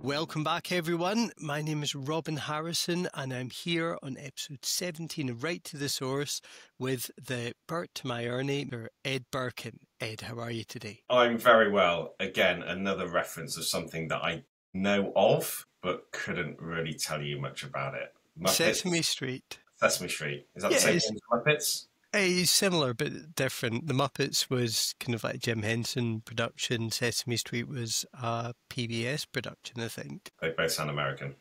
Welcome back, everyone. My name is Robin Harrison, and I'm here on episode 17 of Right to the Source with the Bert to my Ernie, or Ed Birkin. Ed, how are you today? I'm very well. Again, another reference of something that I know of, but couldn't really tell you much about it. Muppets? Sesame Street. Sesame Street. Is that the same thing as Muppets? It's similar, but different. The Muppets was kind of like Jim Henson production. Sesame Street was a PBS production, I think. They both sound American.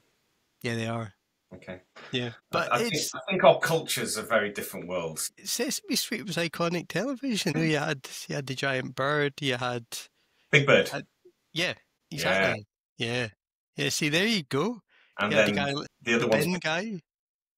Yeah, they are. Okay. Yeah. But I think our cultures are very different worlds. Sesame Street was iconic television. You had the giant bird, you had... Big Bird. Yeah, exactly. Yeah. See, there you go. And then the other one, guy.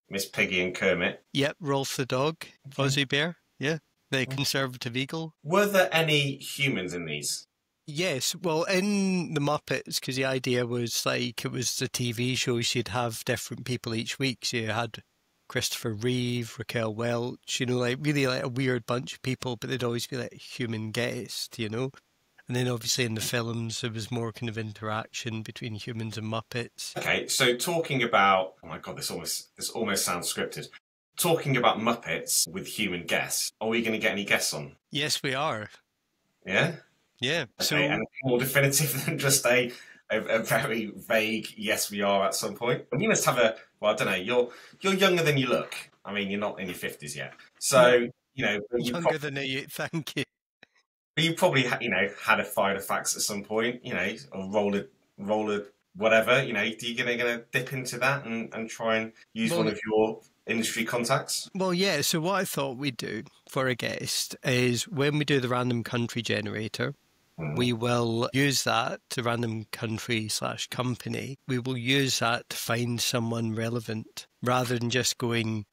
Miss Piggy and Kermit. Yep, Rolf the dog, Fuzzy Bear, yeah, the conservative eagle. Were there any humans in these? Yes, well, in the Muppets, because the idea was like it was the TV show, so you'd have different people each week. So you had Christopher Reeve, Raquel Welch, like really like a weird bunch of people, but they'd always be like a human guest, And then obviously in the films, there was more kind of interaction between humans and Muppets. Okay, so talking about... Oh my God, this almost sounds scripted. Talking about Muppets with human guests, are we going to get any guests on? Yes, we are. Yeah? Yeah. Okay, so, and more definitive than just a very vague, yes, we are at some point. You must have well, I don't know, you're younger than you look. I mean, you're not in your 50s yet. So, Younger than you, thank you. But you probably, had a Fido Fax at some point, or roller, whatever. Are you going to dip into that and try and use one of your industry contacts? Well, yeah. So what I thought we'd do for a guest is when we do the random country generator, we will use that to random country/company. We will use that to find someone relevant rather than just going,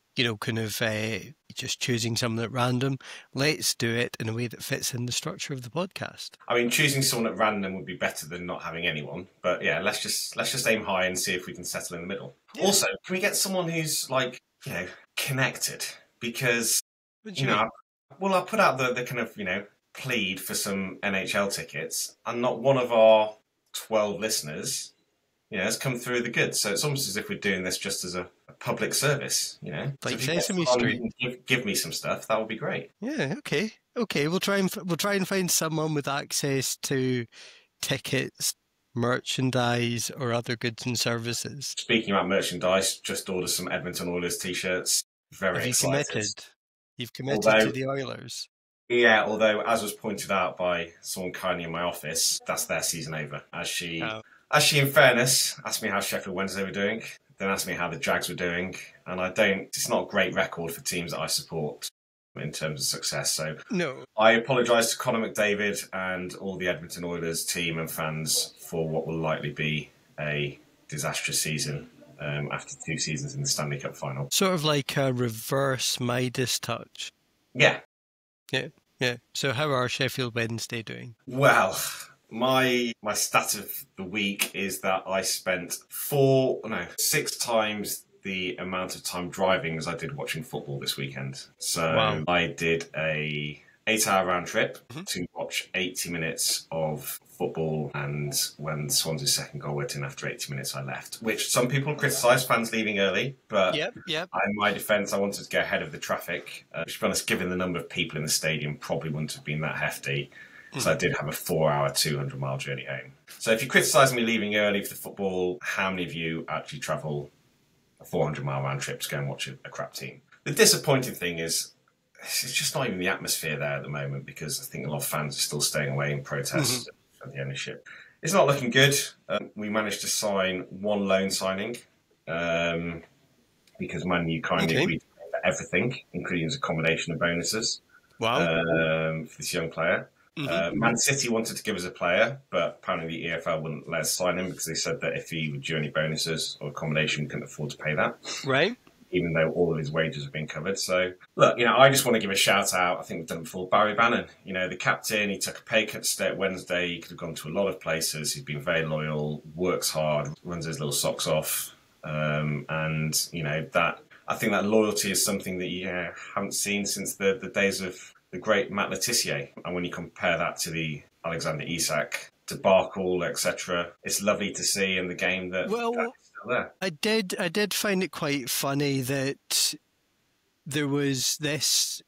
just choosing someone at random. Let's do it in a way that fits in the structure of the podcast. I mean, choosing someone at random would be better than not having anyone. But yeah, let's just aim high and see if we can settle in the middle. Yeah. Also, can we get someone who's connected? Because I put out the kind of plead for some NHL tickets, and not one of our 12 listeners has come through the goods. So it's almost as if we're doing this just as a public service, Like so Sesame Street. Give me some stuff. That would be great. Yeah. Okay. We'll try and find someone with access to tickets, merchandise, or other goods and services. Speaking about merchandise, just ordered some Edmonton Oilers t-shirts. Very excited. You've committed to the Oilers. Yeah, although as was pointed out by someone kindly in my office, that's their season over. As she, in fairness, asked me how Sheffield Wednesday were doing, then asked me how the Jags were doing, and it's not a great record for teams that I support in terms of success. So no. I apologise to Connor McDavid and all the Edmonton Oilers team and fans for what will likely be a disastrous season after 2 seasons in the Stanley Cup final. Sort of like a reverse Midas touch. Yeah. Yeah. So how are Sheffield Wednesday doing? Well, my stat of the week is that I spent 6 times the amount of time driving as I did watching football this weekend. So wow. I did a 8-hour round trip to watch 80 minutes of football, and when Swansea's second goal went in after 80 minutes, I left. Which some people criticise fans leaving early, but yep. In my defence, I wanted to get ahead of the traffic. To be honest, given the number of people in the stadium, probably wouldn't have been that hefty. So I did have a 4-hour, 200-mile journey home. So if you criticise me leaving early for the football, how many of you actually travel a 400-mile round trip to go and watch a crap team? The disappointing thing is, it's just not even the atmosphere there at the moment, because I think a lot of fans are still staying away in protest of the ownership. It's not looking good. We managed to sign one loan signing because Man U kindly agreed to pay for everything, including his accommodation and bonuses. Wow. For this young player. Man City wanted to give us a player, but apparently the EFL wouldn't let us sign him because they said that if he would do any bonuses or accommodation, we couldn't afford to pay that. Right. Even though all of his wages have been covered. So, look, I just want to give a shout out. I think we've done it before. Barry Bannon, the captain, he took a pay cut to stay at Wednesday. He could have gone to a lot of places. He's been very loyal, works hard, runs his little socks off. And, that I think that loyalty is something that you haven't seen since the days of the great Matt Le Tissier. And when you compare that to the Alexander Isak debacle, etc. It's lovely to see in the game that Well, Jack is still there. I did find it quite funny that there was this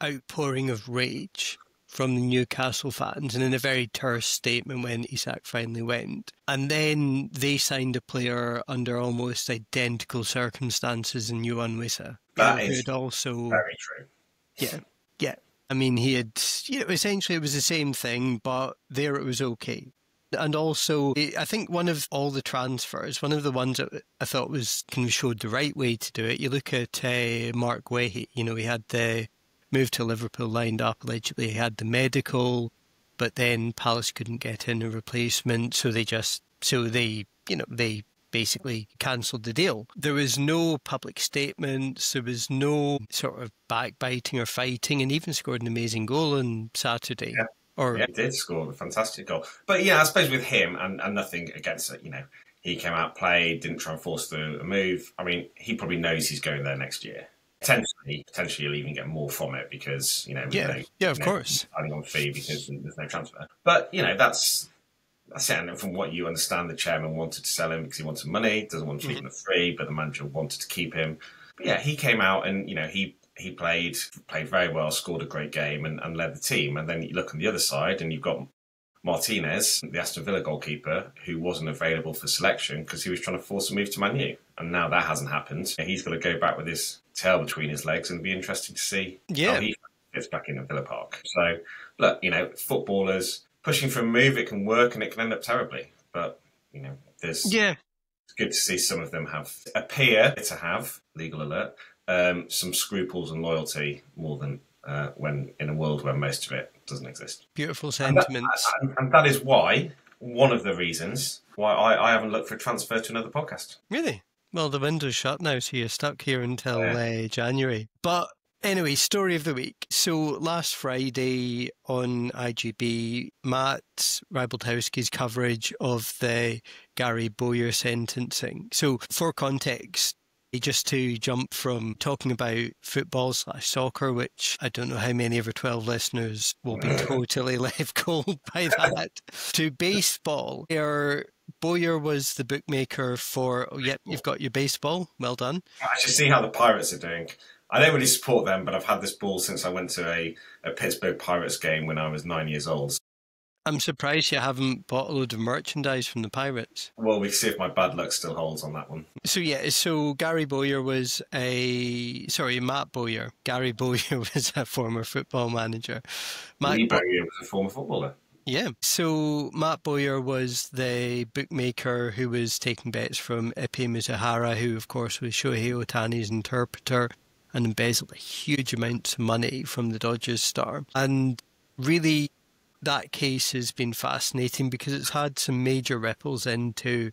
outpouring of rage from the Newcastle fans, and in a very terse statement when Isak finally went. And then they signed a player under almost identical circumstances in Yohan Wissa. That is also very true. Yeah. I mean, he had, essentially it was the same thing, but there it was okay. And also, I think one of all the transfers, one of the ones that I thought was kind of showed the right way to do it, you look at Mark Wehi, he had the move to Liverpool lined up, allegedly he had the medical, but then Palace couldn't get in a replacement, so they basically cancelled the deal. There was no public statements, there was no sort of backbiting or fighting, and even scored an amazing goal on Saturday. Yeah. Yeah, he did score a fantastic goal. But yeah, I suppose with him, and nothing against it, he came out, played, didn't try and force the move. I mean, he probably knows he's going there next year. Potentially you'll even get more from it because, of course. Signing on fee because there's no transfer. But, that's it. And from what you understand, the chairman wanted to sell him because he wanted money, doesn't want to leave him for free, but the manager wanted to keep him. But yeah, he came out and, he played very well, scored a great game and led the team. And then you look on the other side and you've got Martinez, the Aston Villa goalkeeper, who wasn't available for selection because he was trying to force a move to Man U. And now that hasn't happened. He's got to go back with his tail between his legs, and it'll be interesting to see how he gets back in at Villa Park. So, look, footballers pushing for a move, it can work and it can end up terribly. But, it's good to see some of them appear to have, legal alert, some scruples and loyalty more than when in a world where most of it doesn't exist. Beautiful sentiments. And that is why, one of the reasons why I haven't looked for a transfer to another podcast. Really? Well, the window's shut now, so you're stuck here until January. But anyway, story of the week. So last Friday on IGB, Matt Rybaldowski's coverage of the Gary Bowyer sentencing. So for context, just to jump from talking about football/soccer, which I don't know how many of our 12 listeners will be totally left cold by that, to baseball, where Bowyer was the bookmaker for, you've got your baseball, well done. I should see how the Pirates are doing. I don't really support them, but I've had this ball since I went to a Pittsburgh Pirates game when I was 9 years old. I'm surprised you haven't bought a load of merchandise from the Pirates. Well, we can see if my bad luck still holds on that one. So Gary Bowyer was Matt Bowyer. Gary Bowyer was a former football manager. Lee Bowyer was a former footballer. Yeah. So Matt Bowyer was the bookmaker who was taking bets from Ippei Mizuhara, who of course was Shohei Ohtani's interpreter, and embezzled huge amounts of money from the Dodgers star. And really, that case has been fascinating because it's had some major ripples into,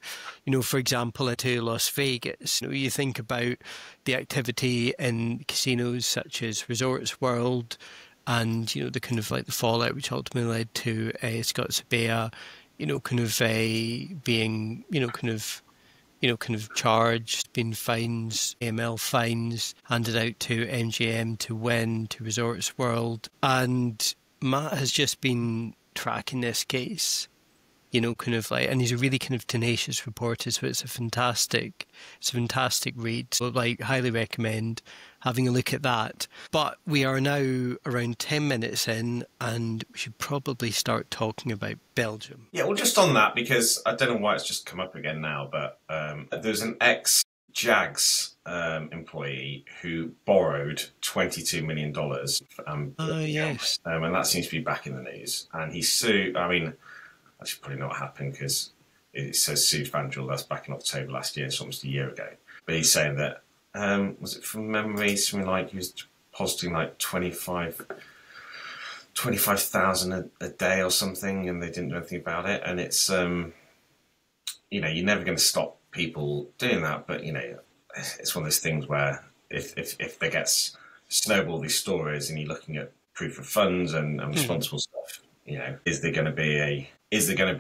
for example, into Las Vegas. You think about the activity in casinos such as Resorts World and, the kind of like the fallout which ultimately led to Scott Sabea, being, kind of charged, been fines, AML fines handed out to MGM, to Wynn, to Resorts World. And Matt has just been tracking this case, and he's a really kind of tenacious reporter, so it's a fantastic read. So, highly recommend having a look at that. But we are now around 10 minutes in, and we should probably start talking about Belgium. Yeah, well, just on that, because I don't know why it's just come up again now, but there's an ex-Jags employee who borrowed $22 million. Yes. And that seems to be back in the news. And he sued, I should probably know what happened because it says sued FanDuel. That's back in October last year, so almost a year ago. But he's saying that, was it from memory, something like he was depositing like 25,000 a day or something, and they didn't do anything about it. And it's, you're never going to stop people doing that, but, it's one of those things where if there gets snowball these stories and you're looking at proof of funds and responsible stuff, is there going to be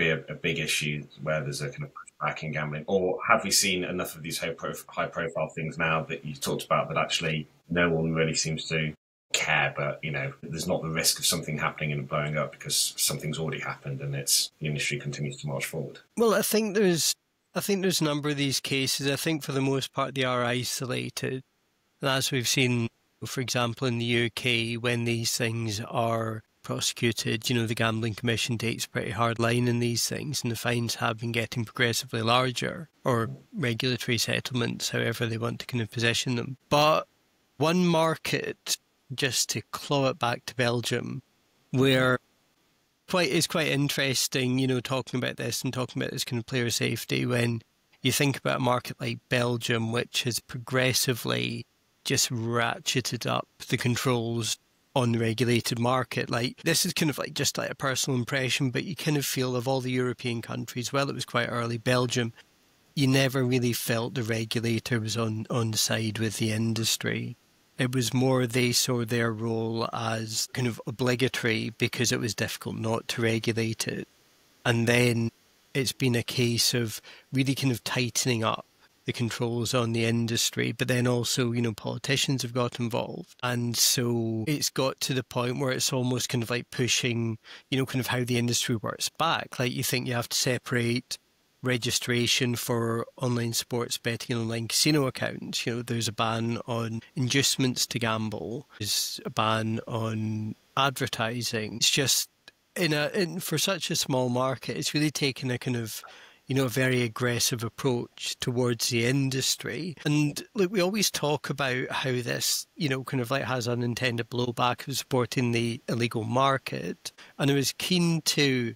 a big issue where there's a kind of pushback in gambling, or have we seen enough of these high profile things now that you talked about that actually no one really seems to care, but there's not the risk of something happening and blowing up because something's already happened, and the industry continues to march forward. Well, I think there's a number of these cases. I think for the most part they are isolated, and as we've seen, for example, in the UK, when these things are prosecuted, the Gambling Commission takes a pretty hard line in these things, and the fines have been getting progressively larger, or regulatory settlements, however they want to kind of position them. But one market, just to claw it back to Belgium, where it's quite interesting, talking about this and talking about this kind of player safety, when you think about a market like Belgium, which has progressively just ratcheted up the controls on the regulated market. Like, this is kind of like just like a personal impression, but you kind of feel of all the European countries, well, it was quite early, Belgium, you never really felt the regulator was on the side with the industry. It was more they saw their role as kind of obligatory because it was difficult not to regulate it. And then it's been a case of really kind of tightening up the controls on the industry, but then also, politicians have got involved. And so it's got to the point where it's almost kind of like pushing, kind of how the industry works back. Like, you think you have to separate registration for online sports betting and online casino accounts. There's a ban on inducements to gamble. There's a ban on advertising. It's just, for such a small market, it's really taken a kind of a very aggressive approach towards the industry. And look, we always talk about how this, kind of like has unintended blowback of supporting the illegal market. And I was keen to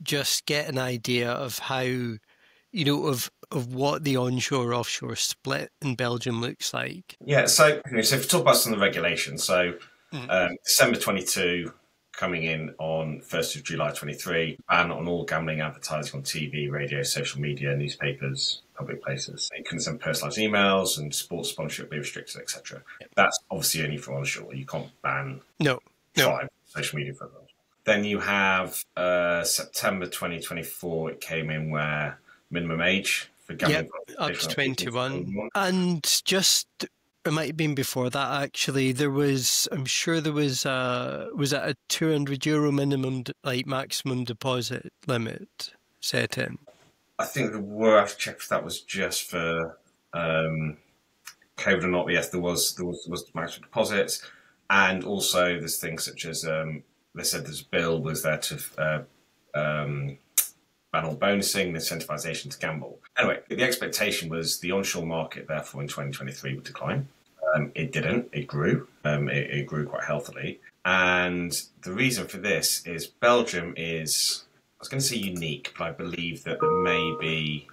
just get an idea of how, of what the onshore-offshore split in Belgium looks like. Yeah, so if we talk about some of the regulations, December 22, coming in on 1st of July 23, ban on all gambling advertising on TV, radio, social media, newspapers, public places. You can send personalised emails, and sports sponsorship be restricted, etc. That's obviously only for onshore. You can't ban social media for them. Then you have September 2024, it came in where minimum age for gambling up to 21. And just, it might have been before that actually, I'm sure there was it a €200 minimum, like maximum deposit limit set in? I think there were, I have to check if that was just for COVID or not, but yes, there was maximum deposits. And also there's things such as, they said this bill was there to ban all bonusing, the incentivization to gamble. Anyway, the expectation was the onshore market, therefore, in 2023 would decline. It didn't. It grew. It grew quite healthily. And the reason for this is Belgium is, I was going to say unique, but I believe that there may be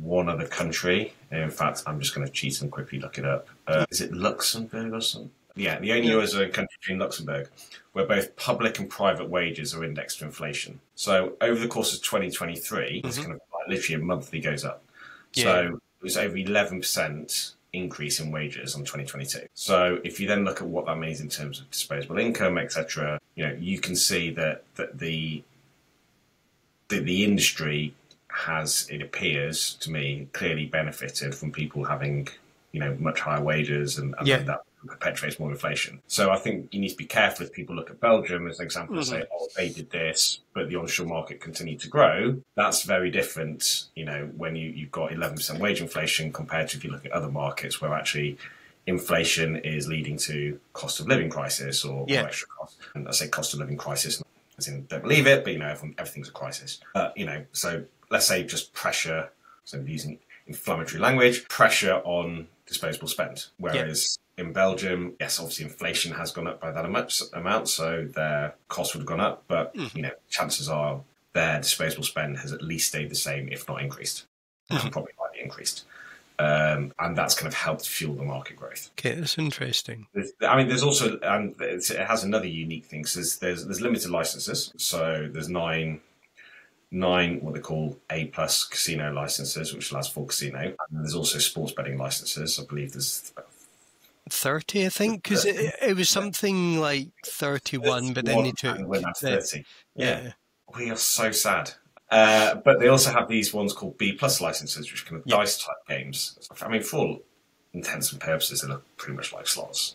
one other country. In fact, I'm just going to cheat and quickly look it up. Is it Luxembourg or something? Yeah, the only Eurozone country between Luxembourg, where both public and private wages are indexed to inflation. So over the course of 2023, it's kind of like literally a monthly goes up. Yeah. So it was over 11% increase in wages on 2022. So if you then look at what that means in terms of disposable income, etc., you can see that the industry has, it appears to me, clearly benefited from people having much higher wages, and that perpetuates more inflation. So I think you need to be careful if people look at Belgium as an example and say, oh, they did this, but the onshore market continued to grow. That's very different, when you've got 11% wage inflation compared to if you look at other markets where actually inflation is leading to cost of living crisis or extra cost. And I say cost of living crisis, as in don't believe it, but everything's a crisis. So let's say just pressure, so I'm using inflammatory language, pressure on disposable spend. Whereas in Belgium, yes, obviously inflation has gone up by that amount, so their costs would have gone up, but chances are their disposable spend has at least stayed the same, if not increased, and probably slightly increased. And that's kind of helped fuel the market growth. Okay, that's interesting. There's also, and it has another unique thing. So there's limited licenses. So there's nine what they call A+ casino licenses, which allows full casino. And there's also sports betting licenses. I believe there's 30, I think, because it was something like 31, but then they took... And went down to 30. Yeah. We are so sad. But they also have these ones called B+ licenses, which are kind of dice-type games. For all intents and purposes, they look pretty much like slots.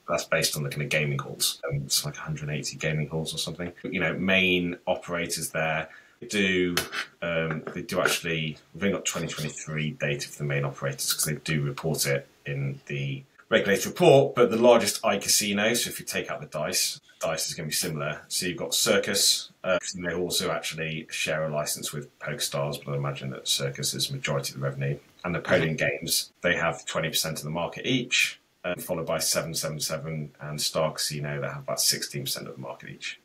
That's based on the kind of gaming halls. It's like 180 gaming halls or something. Main operators there do actually. We've only got 2023 data for the main operators because they do report it in the regulator report. But the largest iCasino, so if you take out the dice is going to be similar. So you've got Circus. They also actually share a license with PokerStars, but I imagine that Circus is the majority of the revenue. And Napoleon Games, they have 20% of the market each, followed by 777 and Star Casino that have about 16% of the market each.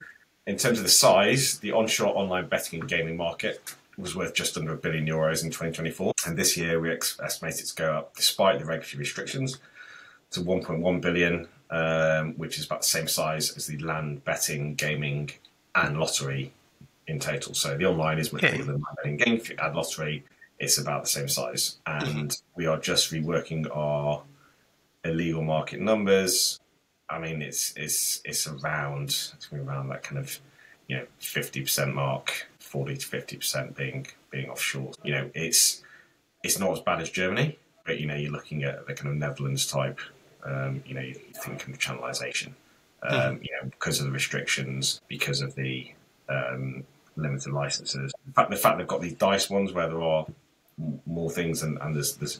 In terms of the size, the onshore online betting and gaming market was worth just under €1 billion in 2024. And this year we estimate it to go up, despite the regulatory restrictions, to 1.1 billion, which is about the same size as the land, betting, gaming and lottery in total. So the online is much bigger than land, betting, gaming. If you add lottery, it's about the same size. And we are just reworking our illegal market numbers. I mean, it's around that kind of 50% mark, 40 to 50% being offshore. It's not as bad as Germany, but you're looking at the kind of Netherlands type. You think of channelization, because of the restrictions, because of the limited licenses. In fact, they've got these dice ones where there are more things, and there's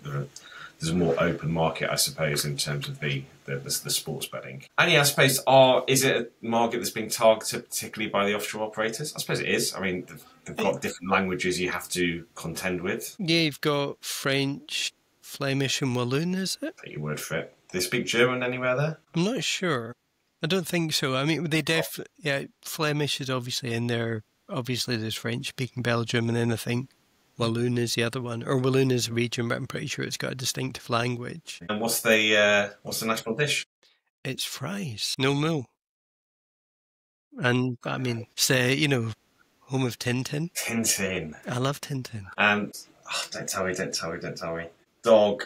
a more open market, I suppose, in terms of the sports betting. And I suppose, is it a market that's being targeted particularly by the offshore operators? I suppose it is. I mean, they've got different languages you have to contend with. Yeah, you've got French, Flemish and Walloon, is it? Take your word for it. Do they speak German anywhere there? I'm not sure. I don't think so. I mean, Flemish is obviously in there. Obviously, there's French speaking Belgium, and then I think Walloon is the other one. Or Walloon is a region, but I'm pretty sure it's got a distinctive language. And what's the national dish? It's fries. No mo. And, I mean, say, home of Tintin. Tintin. I love Tintin. And, don't tell me. Dog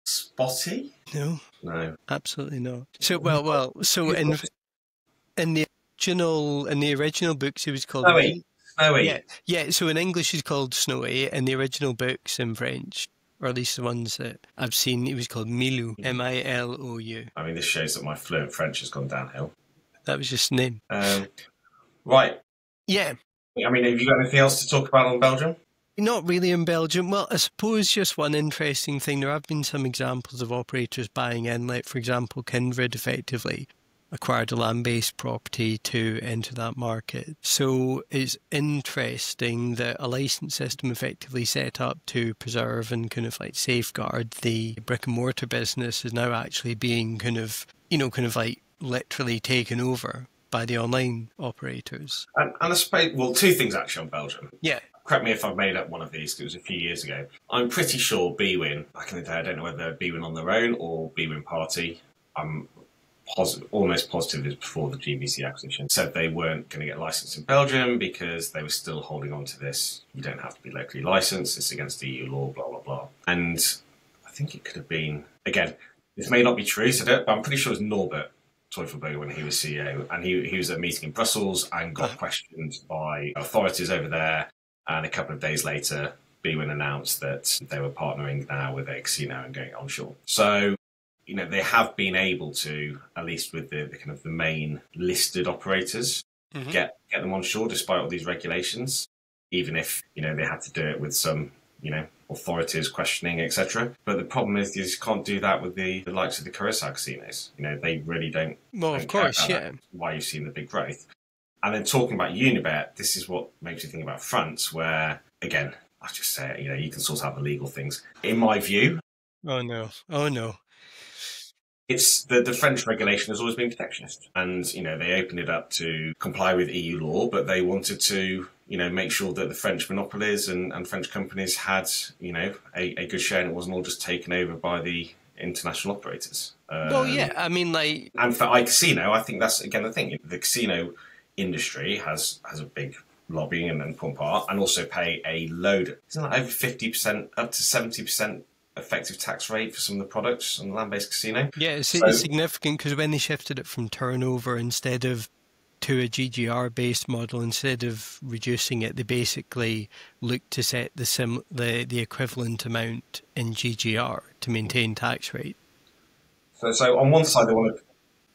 Spotty? No. No. Absolutely not. So, so in the original books, it was called... Snowy. Yeah, so in English it's called Snowy. In the original books in French, or at least the ones that I've seen, it was called Milou. Milou. I mean, this shows that my fluent French has gone downhill. That was just the name. Right. Yeah. I mean, have you got anything else to talk about on Belgium? Not really in Belgium. Well, I suppose just one interesting thing, there have been some examples of operators buying in, like, for example, Kindred effectively acquired a land-based property to enter that market. So it's interesting that a license system effectively set up to preserve and kind of like safeguard the brick-and-mortar business is now actually being kind of like literally taken over by the online operators. And I suppose, well, two things actually on Belgium. Yeah. Correct me if I've made up one of these, because it was a few years ago. I'm pretty sure bwin, back in the day, I don't know whether they're bwin on their own or bwin party, I'm almost positive it was before the GVC acquisition, said they weren't going to get licensed in Belgium because they were still holding on to this, you don't have to be locally licensed, it's against EU law, blah, blah, blah. And I think it could have been, again, this may not be true, but I'm pretty sure it was Norbert Teufelberger when he was CEO, and he was at a meeting in Brussels and got questioned by authorities over there, and a couple of days later, bwin announced that they were partnering now with a casino and going onshore. So, they have been able to, at least with the kind of the main listed operators, get them onshore despite all these regulations, even if, they had to do it with some, authorities questioning, etc. But the problem is you just can't do that with the likes of the Curacao casinos. They really don't. Well, of course, yeah. That's why you've seen the big growth. And then talking about Unibet, this is what makes me think about France, where, again, I'll just say it, you can sort out the legal things. In my view... Oh, no. It's the French regulation has always been protectionist. And, they opened it up to comply with EU law, but they wanted to, make sure that the French monopolies and French companies had, a good share, and it wasn't all just taken over by the international operators. Well, yeah, I mean, like... And for iCasino, I think that's, again, the thing. The casino industry has a big lobbying and important part, and also pay a load, isn't that over 50%, up to 70% effective tax rate for some of the products on the land-based casino? Yeah, it's significant because when they shifted it from turnover instead of to a GGR-based model, instead of reducing it, they basically looked to set the equivalent amount in GGR to maintain tax rate. So on one side, they want to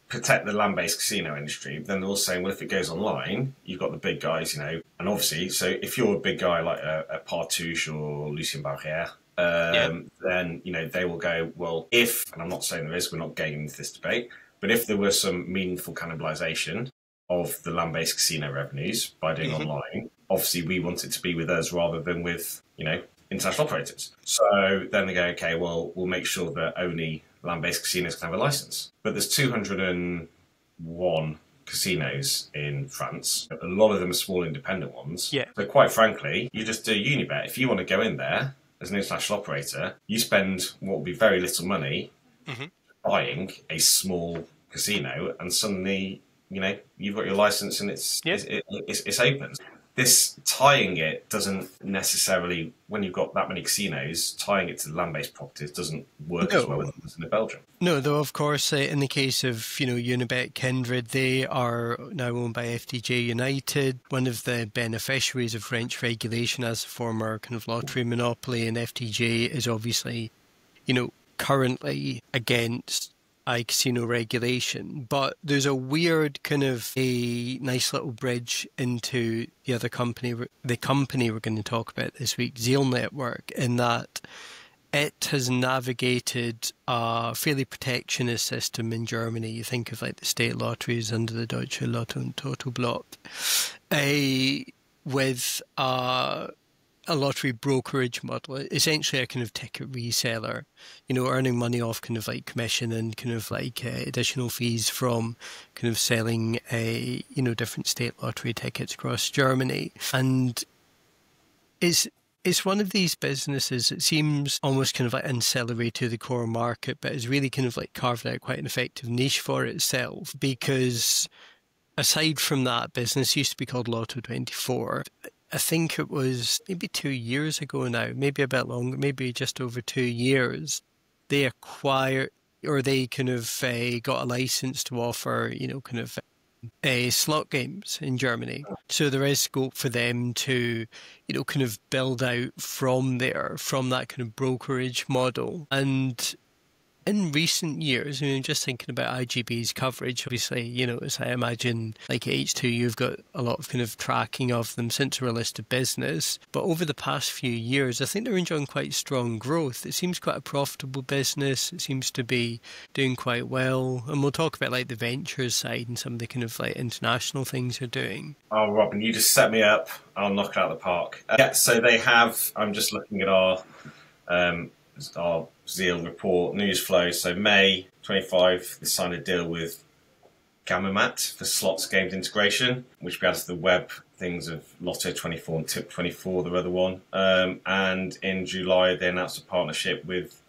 protect the land-based casino industry. Then they're also saying, well, if it goes online, you've got the big guys, you know, and obviously, so if you're a big guy like a Partouche or Lucien Barrière, then, you know, they will go, well, if, and I'm not saying there is, we're not getting into this debate, but if there was some meaningful cannibalization of the land-based casino revenues by doing online, obviously we want it to be with us rather than with, you know, international operators. So then they go, okay, well, we'll make sure that only land-based casinos can have a license. But there's 201 casinos in France. A lot of them are small independent ones. Yeah. So quite frankly, you just do Unibet. If you want to go in there as an international operator, you spend what will be very little money buying a small casino, and suddenly, you know, you've got your license and it's open. This tying it doesn't necessarily, when you've got that many casinos, tying it to land-based properties doesn't work as well as it does in Belgium. No, though, of course, in the case of, you know, Unibet, Kindred, they are now owned by FDJ United, one of the beneficiaries of French regulation as a former kind of lottery monopoly, and FDJ is obviously, you know, currently against iCasino regulation, but there's a weird kind of a nice little bridge into the other company, the company we're going to talk about this week, Zeal Network, in that it has navigated a fairly protectionist system in Germany. You think of like the state lotteries under the Deutsche Lotto and Toto Block, with a lottery brokerage model, essentially a kind of ticket reseller, you know, earning money off kind of like commission and kind of like additional fees from kind of selling you know, different state lottery tickets across Germany. And it's one of these businesses that seems almost kind of like ancillary to the core market, but has really kind of like carved out quite an effective niche for itself, because aside from that, business used to be called Lotto24. I think it was maybe 2 years ago now, maybe a bit longer, maybe just over 2 years, they acquired, or they kind of got a license to offer, you know, kind of slot games in Germany. So there is scope for them to, you know, kind of build out from there, from that kind of brokerage model. And in recent years, I mean, just thinking about IGB's coverage, obviously, you know, as I imagine, like H2, you've got a lot of kind of tracking of them since we're a listed business. But over the past few years, I think they're enjoying quite strong growth. It seems quite a profitable business. It seems to be doing quite well. And we'll talk about like the ventures side and some of the kind of like international things they're doing. Oh, Robin, you just set me up. I'll knock it out of the park. Yeah, so they have, I'm just looking at our Zeal report, news flow. So May 25, they signed a deal with Gamomat for slots games integration, which adds the web things of Lotto24 and Tip24, the other one. And in July, they announced a partnership with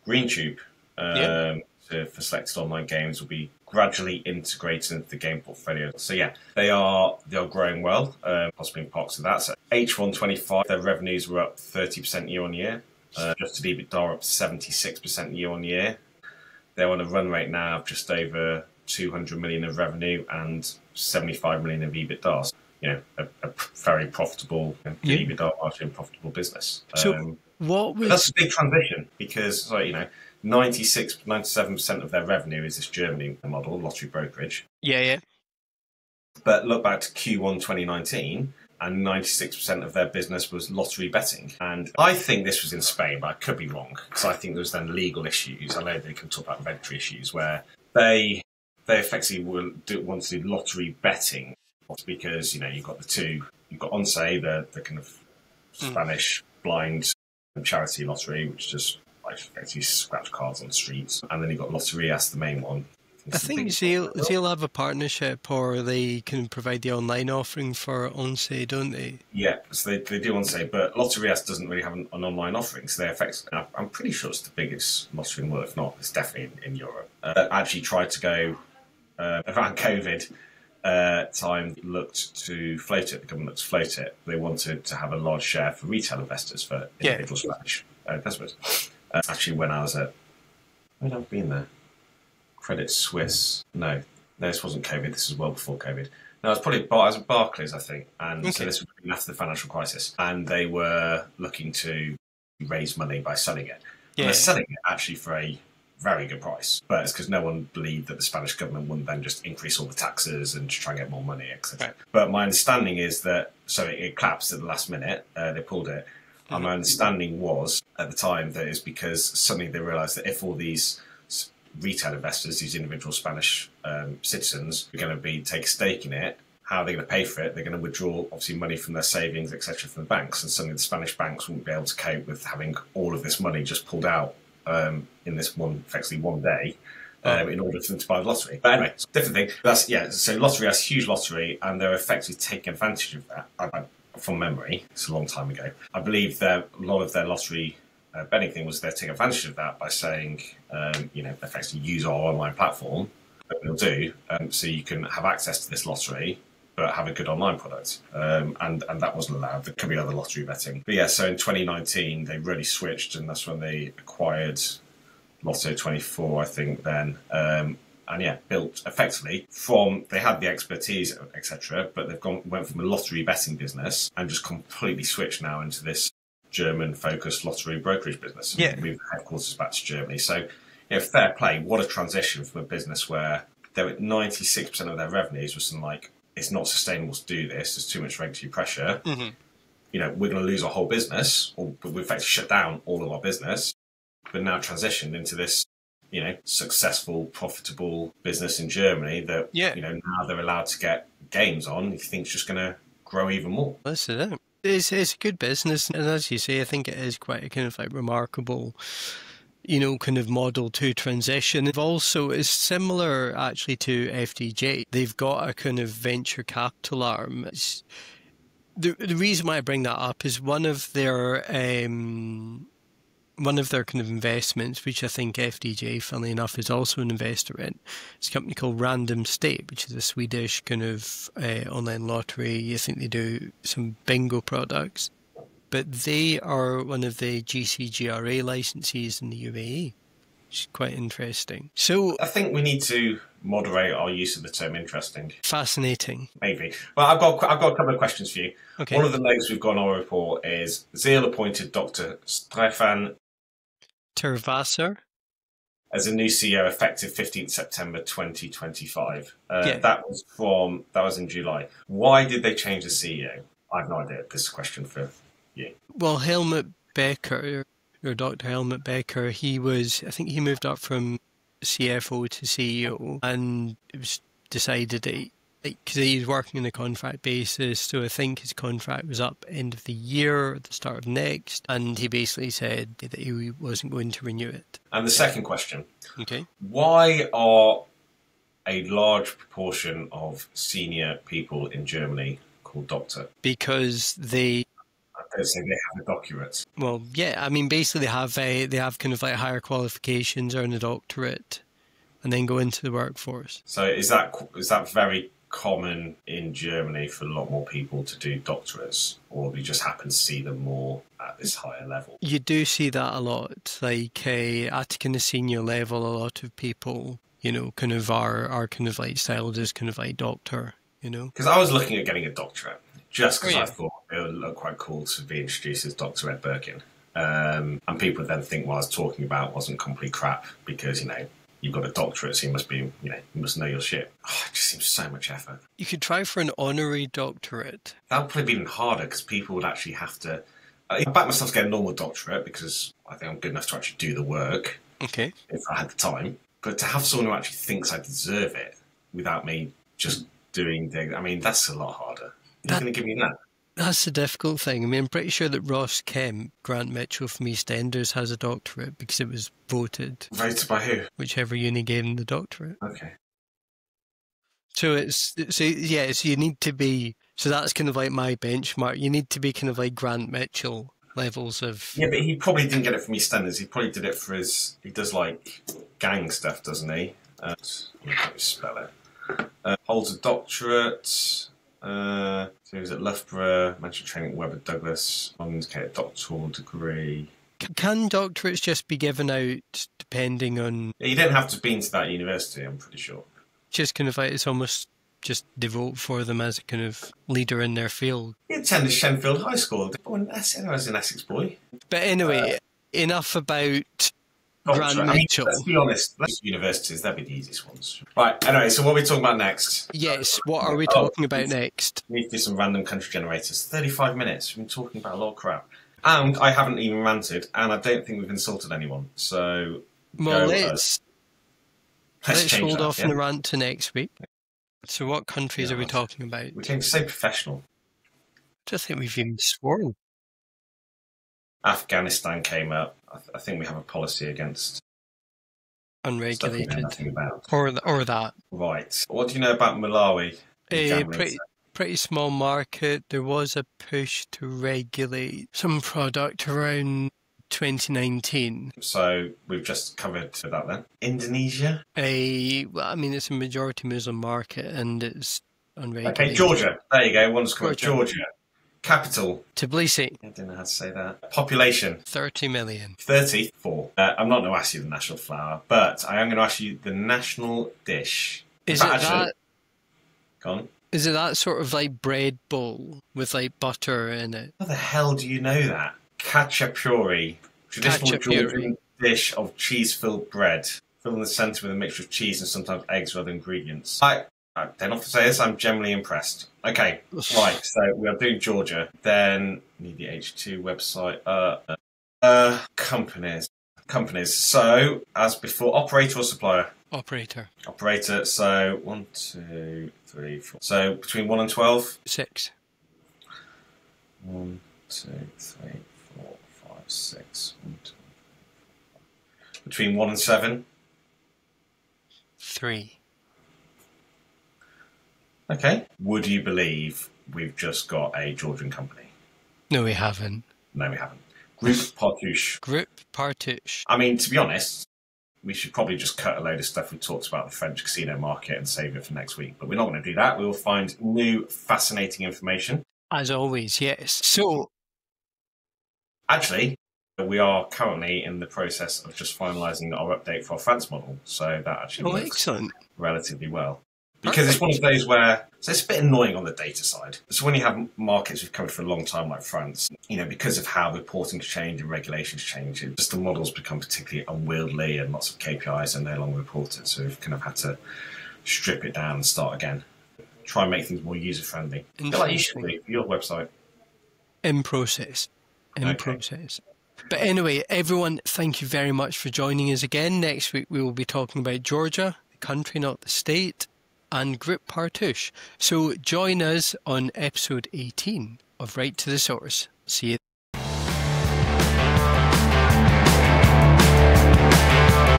GreenTube for selected online games will be gradually integrated into the game portfolio. So yeah, they are growing well, possibly in parts of that. So H1 25, their revenues were up 30% year on year. Adjusted EBITDA up 76% year on year. They're on a run rate now of just over 200 million of revenue and 75 million of EBITDA. So, you know, a very profitable, EBITDA margin profitable business. So what was... That's a big transition because, you know, 97% of their revenue is this Germany model, lottery brokerage. Yeah. But look back to Q1 2019, and 96% of their business was lottery betting. And I think this was in Spain, but I could be wrong, because I think there was then legal issues. I know they can talk about regulatory issues where they effectively want to do lottery betting because, you know, you've got the two. You've got Once, the kind of Spanish blind charity lottery, which just effectively scratch cards on the streets. And then you've got Loterias, the main one. I think Zeal have a partnership, or they can provide the online offering for Once, don't they? Yeah, so they do Once, but Loterias doesn't really have an online offering, so I'm pretty sure it's the biggest lottery in the world. If not, it's definitely in Europe. Actually tried to go around COVID time, looked to float it. The government looked to float it. They wanted to have a large share for retail investors, for individual Spanish customers. Actually, when I was at, where have I been there? Credit Suisse. No, this wasn't COVID. This was well before COVID. No, it was Barclays, I think. And so this was after the financial crisis. And they were looking to raise money by selling it. Yeah. And they're selling it actually for a very good price. But it's because no one believed that the Spanish government wouldn't then just increase all the taxes and just try and get more money, etc. Right. But my understanding is that, so it collapsed at the last minute, they pulled it. And my understanding was at the time that it's because suddenly they realised that if all these retail investors, these individual Spanish citizens, are going to take a stake in it, how are they going to pay for it? They're going to withdraw, obviously, money from their savings, etc., from the banks. And suddenly the Spanish banks wouldn't be able to cope with having all of this money just pulled out in this effectively one day. In order for them to buy the lottery. But anyway, it's a different thing. So lottery has a huge lottery, and they're effectively taking advantage of that. From memory, it's a long time ago. I believe that a lot of their lottery betting thing was they're taking advantage of that by saying, effectively use our online platform, that we'll do, so you can have access to this lottery, but have a good online product. And that wasn't allowed. There could be other lottery betting. But yeah, so in 2019, they really switched, and that's when they acquired Lotto24, I think, then. And yeah, built effectively from, they had the expertise, etc., but they've went from a lottery betting business and just completely switched now into this German-focused lottery brokerage business. Yeah. Moved the headquarters back to Germany. So, fair play. What a transition from a business where they were 96% of their revenues was something like, it's not sustainable to do this. There's too much regulatory pressure. Mm-hmm. We're going to lose our whole business, or we've effectively shut down all of our business, but now transitioned into this successful, profitable business in Germany that, now they're allowed to get games on. You think it's just going to grow even more. That's it. It's a good business. And as you say, I think it is quite a kind of like remarkable, kind of model to transition. It also is similar actually to FDJ. They've got a kind of venture capital arm. The reason why I bring that up is one of their kind of investments, which I think FDJ, funnily enough, is also an investor in. It's a company called Random State, which is a Swedish kind of online lottery. I think they do some bingo products. But they are one of the GCGRA licensees in the UAE, which is quite interesting. So I think we need to moderate our use of the term interesting. Fascinating. Maybe. Well, I've got a couple of questions for you. Okay. One of the notes we've got on our report is Zeal appointed Dr. Stefan Terwasser as a new CEO effective 15th September 2025. Yeah. That was in July. Why did they change the CEO? I have no idea. This is a question for you. Well, Helmut Becker, or Dr. Helmut Becker, I think he moved up from CFO to CEO, and it was decided that because he's working on a contract basis, so I think his contract was up end of the year, at the start of next, and he basically said that he wasn't going to renew it. And the second question. Okay. Why are a large proportion of senior people in Germany called doctor? Because they... I don't say they have a doctorate. Well, yeah, I mean, basically they have kind of like higher qualifications, earn a doctorate, and then go into the workforce. So is that very common in Germany for a lot more people to do doctorates, or we just happen to see them more at this higher level? You do see that a lot. Like at kind of senior level, a lot of people, kind of are kind of like styled as kind of like doctor, Because I was looking at getting a doctorate just because I thought it would look quite cool to be introduced as Dr. Ed Birkin. And people then think what I was talking about wasn't complete crap because, you've got a doctorate, so you must be, you must know your shit. Oh, it just seems so much effort. You could try for an honorary doctorate. That would probably be even harder because people would actually have to... I back myself to get a normal doctorate because I think I'm good enough to actually do the work. Okay. If I had the time. But to have someone who actually thinks I deserve it without me just doing things, that's a lot harder. You're going to give me that? That's the difficult thing. I'm pretty sure that Ross Kemp, Grant Mitchell from EastEnders, has a doctorate because it was voted. Voted by who? Whichever uni gave him the doctorate. Okay. So you need to be... So that's kind of like my benchmark. You need to be kind of like Grant Mitchell levels of... Yeah, but he probably didn't get it from EastEnders. He probably did it for his... He does like gang stuff, doesn't he? Let me spell it. Holds a doctorate... so he was at Loughborough, Manchester Training, Webber Douglas, get a doctoral degree. Can doctorates just be given out depending on... Yeah, you didn't have to have been to that university, I'm pretty sure. Just kind of like, it's almost just devote for them as a kind of leader in their field. He attended Shenfield High School. I was an Essex boy. But anyway, enough about Grant Mitchell. Let's be honest. Universities, they'll be the easiest ones. Right, anyway, so what are we talking about next? Yes, what are we talking about next? We need to do some random country generators. 35 minutes. We've been talking about a lot of crap. And I haven't even ranted, and I don't think we've insulted anyone. So, well, let's hold that, off on the rant to next week. So what countries are we talking about? We came so professional. I don't think we've even sworn. Afghanistan came up. I think we have a policy against unregulated about. or that. Right. What do you know about Malawi? Pretty small market. There was a push to regulate some product around 2019. So we've just covered that then. Indonesia? Well, I mean, it's a majority Muslim market and it's unregulated. Okay, Georgia. There you go. One's called Georgia. Capital? Tbilisi. I don't know how to say that. Population? 30 million. 34. I'm not going to ask you the national flower, but I am going to ask you the national dish. Is it that? Go on. Is it that sort of like bread bowl with like butter in it? How the hell do you know that? Khachapuri. Traditional Georgian dish of cheese-filled bread. Filled in the centre with a mixture of cheese and sometimes eggs or other ingredients. I don't have to say this, I'm generally impressed. Okay, right, so we are doing Georgia. Then need the H2 website. Companies. So, as before, operator or supplier? Operator. So 1, 2, 3, 4. So between 1 and 12? 6. 1, 2, 3, 4, 5, 6. 1, 2, 3, 4. Between 1 and 7? 3. Okay. Would you believe we've just got a Georgian company? No, we haven't. No, we haven't. Group Partouche. I mean, to be honest, we should probably just cut a load of stuff we talked about the French casino market and save it for next week. But we're not going to do that. We will find new, fascinating information. As always, yes. So, actually, we are currently in the process of just finalising our update for our France model. So that actually works relatively well. Because it's one of those where, so it's a bit annoying on the data side. So when you have markets we've covered for a long time like France, because of how reporting's changed and regulations change, just the models become particularly unwieldy and lots of KPIs are no longer reported. So we've kind of had to strip it down and start again. Try and make things more user-friendly. Like you should do for your website. In process. But anyway, everyone, thank you very much for joining us again. Next week we will be talking about Georgia, the country, not the state, and Group Partouche. So join us on episode 18 of Right to the Source. See you.